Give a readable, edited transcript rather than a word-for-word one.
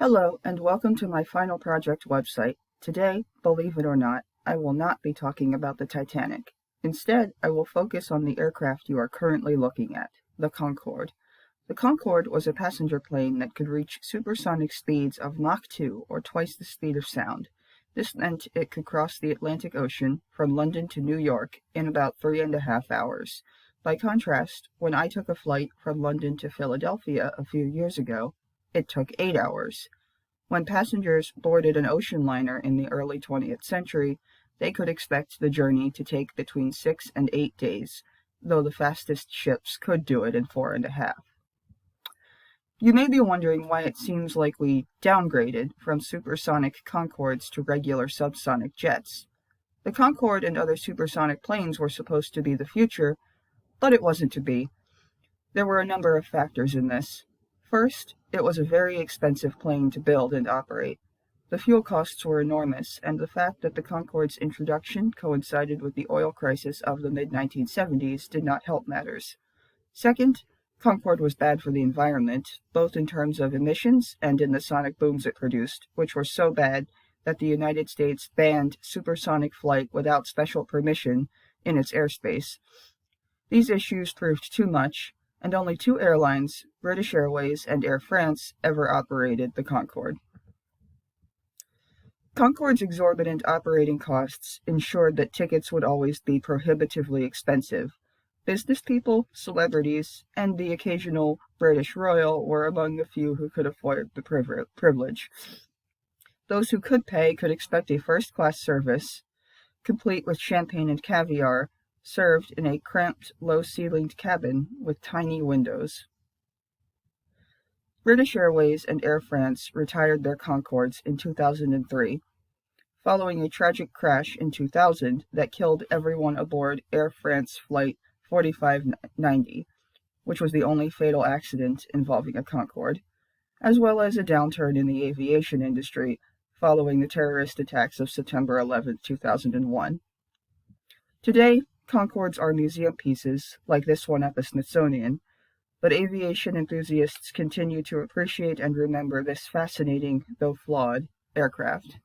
Hello, and welcome to my final project website. Today, believe it or not, I will not be talking about the Titanic. Instead, I will focus on the aircraft you are currently looking at, the Concorde. The Concorde was a passenger plane that could reach supersonic speeds of Mach 2, or twice the speed of sound. This meant it could cross the Atlantic Ocean from London to New York in about 3.5 hours. By contrast, when I took a flight from London to Philadelphia a few years ago, it took 8 hours. When passengers boarded an ocean liner in the early 20th century, they could expect the journey to take between 6 and 8 days, though the fastest ships could do it in 4.5. You may be wondering why it seems like we downgraded from supersonic Concordes to regular subsonic jets. The Concorde and other supersonic planes were supposed to be the future, but it wasn't to be. There were a number of factors in this. First, it was a very expensive plane to build and operate. The fuel costs were enormous, and the fact that the Concorde's introduction coincided with the oil crisis of the mid-1970s did not help matters. Second, Concorde was bad for the environment, both in terms of emissions and in the sonic booms it produced, which were so bad that the United States banned supersonic flight without special permission in its airspace. These issues proved too much, and only 2 airlines, British Airways and Air France, ever operated the Concorde. Concorde's exorbitant operating costs ensured that tickets would always be prohibitively expensive. Business people, celebrities, and the occasional British royal were among the few who could afford the privilege. Those who could pay could expect a first-class service, complete with champagne and caviar, served in a cramped, low-ceilinged cabin with tiny windows. British Airways and Air France retired their Concordes in 2003, following a tragic crash in 2000 that killed everyone aboard Air France Flight 4590, which was the only fatal accident involving a Concorde, as well as a downturn in the aviation industry following the terrorist attacks of September 11, 2001. Today, Concordes are museum pieces, like this one at the Smithsonian, but aviation enthusiasts continue to appreciate and remember this fascinating, though flawed, aircraft.